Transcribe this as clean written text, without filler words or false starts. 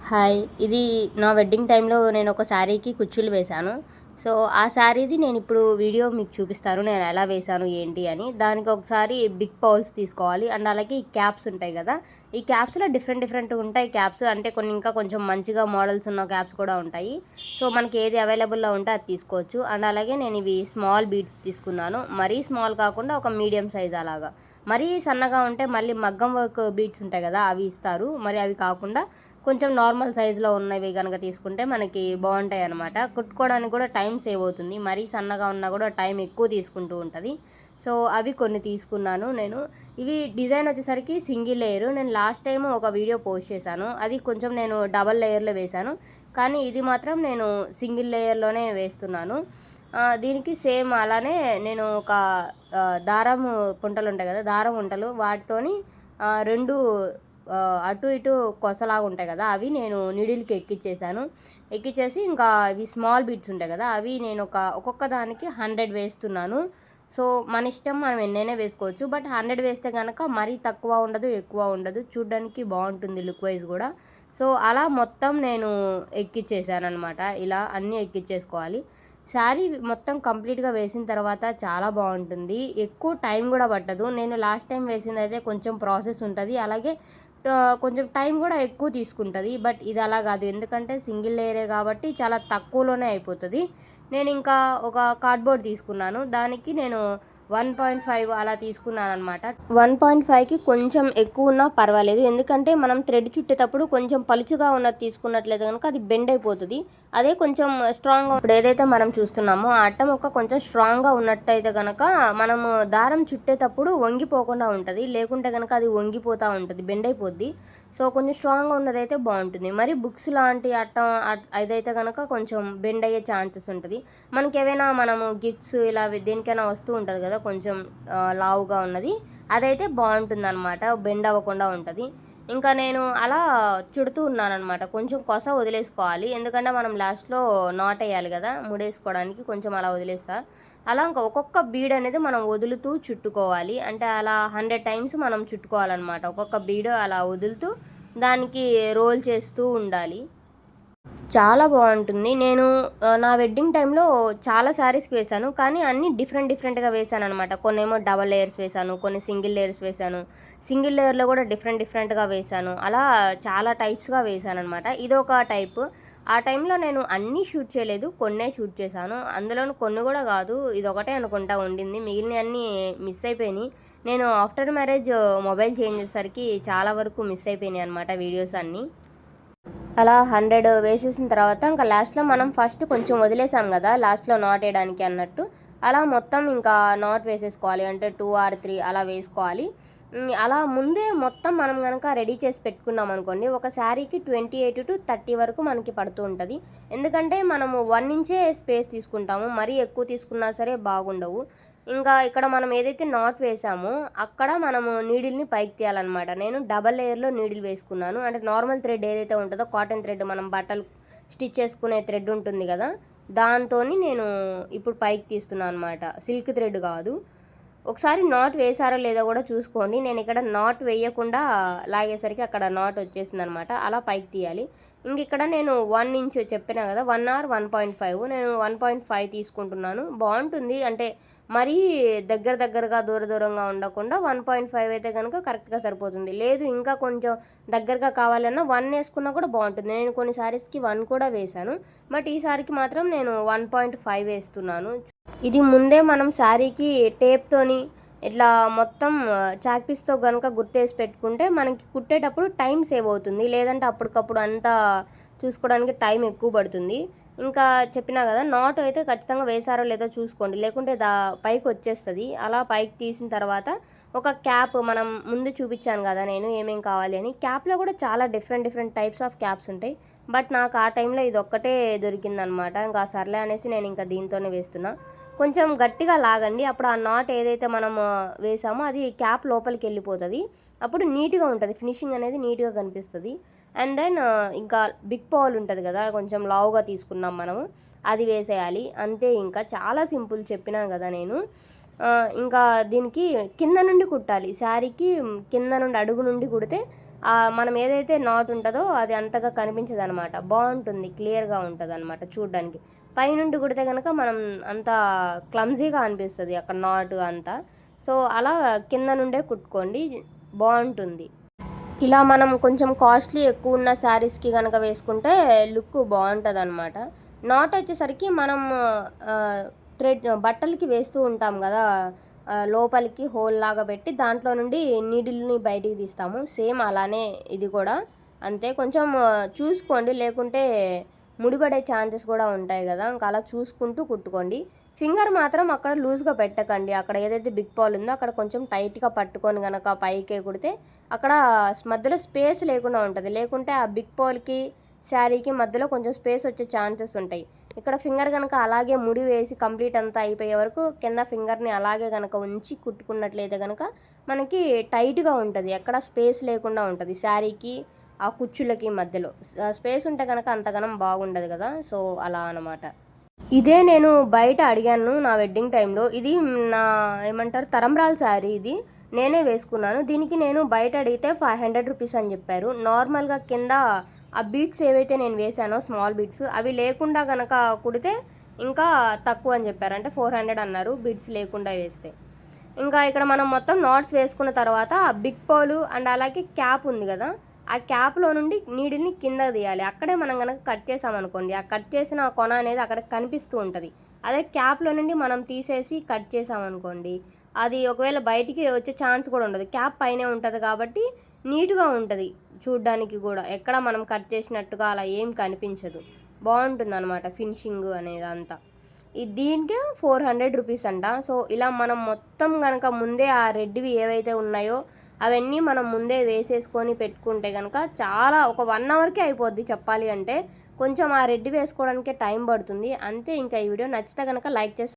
Hi! ఇది నా wedding టైంలో నేనొక శారీకి కుచ్చులు వేశాను. సో, ఆ శారీది నేనిప్పుడు వీడియో మీకు చూపిస్తాను. నేనెలా వేశాను, ఏంటి అని. దానికి ఒకసారి బిగ్ పౌల్స్ తీసుకోవాలి. అండ్ అలాగే ఈ క్యాప్స్ ఉంటాయి గదా! ఈ క్యాప్స్‌లో డిఫరెంట్ ఉంటాయి క్యాప్స్. అంటే కొన్ని ఇంకా కొంచెం మంచిగా మోడల్స్ ఉన్న క్యాప్స్ కూడా ఉంటాయి. సో, మనకి ఏది అవైలబుల్‌లో ఉంటే అది తీసుకోవచ్చు. అండ్ అలాగే నేనివి స్మాల్ బీడ్స్ తీసుకున్నాను. మరీ స్మాల్ కాకుండా ఒక మీడియం సైజ్ అలాగా. మరీ సన్నగా ఉంటే మళ్ళీ మగ్గం వర్క్ బీడ్స్ ఉంటాయి గదా! అవి ఇస్తారు. మరి అవి కాకుండా కొంచెం నార్మల్ సైజులో ఉన్నవి గనక తీసుకుంటే మనకి బావుంటాయనమాట. కుట్టుకోవడానికి కూడా టైం సేవ్ అవుతుంది. మరీ సన్నగా ఉన్నా కూడా టైం ఎక్కువ తీసుకుంటూ ఉంటది. సో, అవి కొన్ని తీసుకున్నాను నేను. ఇవి డిజైన్ వచ్చేసరికి సింగిల్ లేయరు. నేను లాస్ట్ టైము ఒక వీడియో పోస్ట్ చేశాను. అది కొంచెం నేను డబల్ లేయర్‌లో వేశాను. కానీ ఇది మాత్రం నేను సింగిల్ లేయర్‌లోనే వేస్తున్నాను. దీనికి సేమ్ అలానే నేను ఒక దారము పుంటలుంటాయి గదా! దారం ఉంటలు వాటితోని 2 అటు ఇటు కొసలాగా ఉంటాయి కదా! అవి నేను నీడిల్‌కి ఎక్కిచ్చేసాను. ఎక్కిచ్చేసి ఇంకా ఇవి స్మాల్ బీడ్స్ ఉంటాయి కదా! అవి నేను ఒక్కొక్క దానికి 100 వేస్తున్నాను. సో, మన ఇష్టం మనం ఎన్నైనా వేసుకోవచ్చు. బట్ 100 వేస్తే గనక మరీ తక్కువ ఉండదు, ఎక్కువ ఉండదు. చూడ్డానికి బావుంటుంది లుక్ వైస్ గూడా. సో, అలా మొత్తం నేను ఎక్కిచ్చేసాననమాట. ఇలా అన్నీ ఎక్కిచ్చేసుకోవాలి. శారీ మొత్తం కంప్లీట్‌గా వేసిన తర్వాత చాలా బావుంటుంది. ఎక్కువ టైం గూడా పట్టదు. నేను లాస్ట్ టైం వేసిందయితే కొంచెం ప్రాసెస్ ఉంటది. అలాగే కొంచెం టైం గూడా ఎక్కువ తీసుకుంటది. బట్ ఇది అలా గాదు. ఎందుకంటే సింగిల్ లేయరే గాబట్టి చాలా తక్కువలోనే అయిపోతది. నేనింకా ఒక కార్డ్‌బోర్డ్ తీసుకున్నాను. దానికి నేను 1.5 అలా తీసుకున్నాననమాట. 1.5కి కొంచెం ఎక్కువున్నా పర్వాలేదు. ఎందుకంటే మనం థ్రెడ్ చుట్టేటప్పుడు కొంచెం పలుచగా ఉన్నది తీసుకున్నట్లయితే గనుక అది బెండ్ అయిపోతది. అదే కొంచెం స్ట్రాంగ్‌గా ఇప్పుడు ఏదైతే మనం చూస్తున్నామో ఆ అట్ట ముక్క కొంచెం స్ట్రాంగ్‌గా ఉన్నట్టయితే గనక మనము దారం చుట్టేటప్పుడు వంగిపోకుండా ఉంటది. లేకుంటే గనక అది వంగిపోతా ఉంటది. బెండ్ అయిపోద్ది. సో, కొంచెం స్ట్రాంగ్‌గా ఉన్నదైతే బావుంటుంది. మరి బుక్స్ లాంటి అదైతే గనక కొంచెం బెండ్ అయ్యే ఛాన్సెస్ ఉంటది. మనకేవైనా మనము గిఫ్ట్స్ ఇలా దేనికైనా వస్తూ ఉంటది గదా! కొంచెం లావుగా ఉన్నది. అదైతే బావుంటుందనమాట. బెండ్ అవ్వకుండా ఉంటది. ఇంకా నేను అలా చుడుతూ ఉన్నాననమాట. కొంచెం కొస వదిలేసుకోవాలి. ఎందుకంటే మనం లాస్ట్‌లో నాటెయ్యాలి గదా! ముడేసుకోవడానికి కొంచెం అలా వదిలేస్తా. అలా ఇంక ఒక్కొక్క బీడ్ అనేది మనం వదులుతూ చుట్టుకోవాలి. అంటే అలా 100 టైమ్స్ మనం చుట్టుకోవాలనమాట. ఒక్కొక్క బీడ్ అలా వదులుతూ దానికి రోల్ చేస్తూ ఉండాలి. చాలా బావుంటుంది. నేను నా వెడ్డింగ్ టైంలో చాలా శారీస్‌కి వేశాను. కానీ అన్నీ డిఫరెంట్‌గా వేశాననమాట. కొన్నేమో డబల్ లేయర్స్ వేశాను. కొన్ని సింగిల్ లేయర్స్ వేశాను. సింగిల్ లేయర్‌లో కూడా డిఫరెంట్‌గా వేశాను. అలా చాలా టైప్స్‌గా వేశాననమాట. ఇదొక టైపు. ఆ టైంలో నేను అన్నీ షూట్ చేయలేదు. కొన్నే షూట్ చేశాను. అందులోను కొన్ని కూడా కాదు. ఇదొకటే అనుకుంటా ఉండింది. మిగిలినయన్నీ మిస్ అయిపోయినియి. నేను ఆఫ్టర్ మ్యారేజ్ మొబైల్ చేంజ్ చేసేసరికి చాలా వరకు మిస్ అయిపోయినాయనమాట వీడియోస్ అన్నీ. అలా 100 వేసేసిన తర్వాత ఇంకా లాస్ట్‌లో మనం ఫస్ట్ కొంచెం వదిలేసాం గదా! లాస్ట్‌లో నాటేయడానికి అన్నట్టు. అలా మొత్తం ఇంకా నాట్ వేసేసుకోవాలి. అంటే 2 ఆర్ 3 అలా వేసుకోవాలి. అలా ముందే మొత్తం మనం గనక రెడీ చేసి పెట్టుకున్నామనుకోండి, ఒక శారీకి 28-30 వరకు మనకి పడుతూ ఉంటది. ఎందుకంటే మనము 1 ఇంచే స్పేస్ తీసుకుంటాము. మరీ ఎక్కువ తీసుకున్నా సరే బాగుండవు. ఇంకా ఇక్కడ మనం ఏదైతే నాట్ వేసామో, అక్కడ మనము నీడిల్‌ని పైకి తీయాలనమాట. నేను డబల్ లేయర్‌లో నీడిల్ వేసుకున్నాను. అంటే నార్మల్ థ్రెడ్ ఏదైతే ఉంటదో కాటన్ థ్రెడ్ మనం బట్టలు స్టిచ్ చేసుకునే థ్రెడ్ ఉంటుంది గదా! దాంతోని నేను ఇప్పుడు పైకి తీస్తున్నా అనమాట. సిల్క్ థ్రెడ్ గాదు. ఒకసారి నాట్ వేశారో లేదో గూడా చూసుకోండి. నేనిక్కడ నాట్ వేయకుండా లాగేసరికి అక్కడ నాట్ వచ్చేసిందనమాట. అలా పైకి తీయాలి. ఇంకిక్కడ నేను 1 ఇంచ్ చెప్పినా గదా! 1 ఆర్ 1.5 నేను 1.5 తీసుకుంటున్నాను. బావుంటుంది. అంటే మరీ దగ్గరగా దూరంగా ఉండకుండా 1.5 అయితే గనుక కరెక్ట్‌గా సరిపోతుంది. లేదు ఇంకా కొంచెం దగ్గరగా కావాలన్నా 1 ఏసుకున్నా కూడా బావుంటుంది. నేను కొన్ని శారీస్‌కి 1 కూడా వేశాను. బట్ ఈ సారికి మాత్రం నేను 1.5 వేస్తున్నాను. ఇది ముందే మనం శారీకి టేప్‌తోని ఇట్లా మొత్తం చాక్ పీస్‌తో గనుక గుర్తేసి పెట్టుకుంటే మనకి కుట్టేటప్పుడు టైం సేవ్ అవుతుంది. లేదంటే అప్పటికప్పుడు అంతా చూసుకోవడానికి టైం ఎక్కువ పడుతుంది. ఇంకా చెప్పినా గదా! నాట్ అయితే ఖచ్చితంగా వేశారో లేదో చూసుకోండి. లేకుంటే పైకొచ్చేస్తది. అలా పైకి తీసిన తర్వాత ఒక క్యాప్ మనం ముందు చూపిచ్చాను గదా! నేను ఏమేం కావాలి అని. క్యాప్‌లో కూడా చాలా డిఫరెంట్ టైప్స్ ఆఫ్ క్యాప్స్ ఉంటాయి. బట్ నాకు ఆ టైంలో ఇదొక్కటే దొరికిందనమాట. ఇంకా సర్లే అనేసి నేనింక దీంతోనే వేస్తున్నా. కొంచెం గట్టిగా లాగండి. అప్పుడు ఆ నాట్ ఏదైతే మనం వేసామో అది క్యాప్ లోపలికెళ్ళిపోతది. అప్పుడు నీట్‌గా ఉంటది. ఫినిషింగ్ అనేది నీట్‌గా కనిపిస్తది. అండ్ దెన్ ఇంకా బిగ్ పర్ల్ ఉంటది గదా! కొంచెం లావుగా తీసుకున్నాం మనము. అది వేసేయాలి. అంతే ఇంకా చాలా సింపుల్ చెప్పినాను గదా నేను. ఇంకా దీనికి కింద నుండి కుట్టాలి. శారీకి కింద నుండి అడుగు నుండి కుడితే మనం ఏదైతే నాట్ ఉంటుందో అది అంతగా కనిపించదనమాట. బాగుంటుంది, క్లియర్‌గా ఉంటదనమాట చూడ్డానికి. పైనుండి కుడితే గనక మనం అంత క్లమ్జీగా అనిపిస్తది అక్కడ నాట్ అంతా. సో, అలా కింద నుండే కుట్టుకోండి, బావుంటుంది. ఇలా మనం కొంచెం కాస్ట్‌లీ ఎక్కువున్న శారీస్‌కి గనక వేసుకుంటే లుక్ బావుంటదనమాట. నాట్ వచ్చేసరికి మనం బట్టలకి వేస్తూ ఉంటాం గదా! లోపలికి హోల్‌లాగా పెట్టి దాంట్లో నుండి నీడిల్‌ని బయటికి తీస్తాము. సేమ్ అలానే ఇది కూడా. అంతే, కొంచెం చూసుకోండి, లేకుంటే ముడిపడే ఛాన్సెస్ కూడా ఉంటాయి గదా! ఇంక అలా చూసుకుంటూ కుట్టుకోండి. ఫింగర్ మాత్రం అక్కడ లూజ్‌గా పెట్టకండి. అక్కడ ఏదైతే బిగ్ పాల్ ఉందో అక్కడ కొంచెం టైట్‌గా పట్టుకొని గనక పైకే కుడితే అక్కడ మధ్యలో స్పేస్ లేకుండా ఉంటది. లేకుంటే ఆ బిగ్ పాల్‌కి, శారీకి మధ్యలో కొంచెం స్పేస్ వచ్చే ఛాన్సెస్ ఉంటాయి. ఇక్కడ ఫింగర్ గనక అలాగే ముడి వేసి కంప్లీట్ అంతా అయిపోయే వరకు కింద ఫింగర్‌ని అలాగే గనక ఉంచి కుట్టుకున్నట్లయితే గనక మనకి టైట్‌గా ఉంటది. ఎక్కడ స్పేస్ లేకుండా ఉంటది శారీకి, ఆ కుచ్చులకి మధ్యలో. స్పేస్ ఉంటే గనక అంతగనం బాగుండదు గదా! సో, అలా అనమాట. ఇదే నేను బయట అడిగాను నా వెడ్డింగ్ టైంలో. ఇది నా ఏమంటారు తలంబ్రాల శారీ ఇది. నేనే వేసుకున్నాను. దీనికి నేను బయట అడిగితే 500 రూపీస్ అని చెప్పారు. నార్మల్‌గా కింద ఆ బీడ్స్ ఏవైతే నేను వేశానో స్మాల్ బీడ్స్ అవి లేకుండా గనక కుడితే ఇంకా తక్కువ అని చెప్పారు. అంటే 400 అన్నారు బీడ్స్ లేకుండా వేస్తే. ఇంకా ఇక్కడ మనం మొత్తం నాట్స్ వేసుకున్న తర్వాత బిగ్ పోలు అండ్ అలాగే క్యాప్ ఉంది కదా, ఆ క్యాప్లో నుండి నీడిల్ని కిందకి తీయాలి. అక్కడే మనం కనుక కట్ చేసామనుకోండి, ఆ కట్ చేసిన కొన అనేది అక్కడ కనిపిస్తూ ఉంటుంది. అదే క్యాప్లో నుండి మనం తీసేసి కట్ చేసామనుకోండి, అది ఒకవేళ బయటికి వచ్చే ఛాన్స్ కూడా ఉండదు. క్యాప్ పైనే ఉంటుంది కాబట్టి నీట్గా ఉంటుంది చూడ్డానికి కూడా. ఎక్కడ మనం కట్ చేసినట్టుగా అలా ఏం కనిపించదు. బాగుంటుంది అనమాట ఫినిషింగ్ అనేది అంతా. దీనికే 400 రూపీస్ అంట. సో, ఇలా మనం మొత్తం గనక ముందే ఆ రెడ్‌వి ఏవైతే ఉన్నాయో అవన్నీ మనం ముందే వేసేసుకొని పెట్టుకుంటే గనక చాలా ఒక 1 అవర్‌కే అయిపోద్ది చెప్పాలి అంటే. కొంచెం ఆ రెడ్ వేసుకోవడానికే టైం పడుతుంది. అంతే, ఇంకా ఈ వీడియో నచ్చితే గనక లైక్ చేసి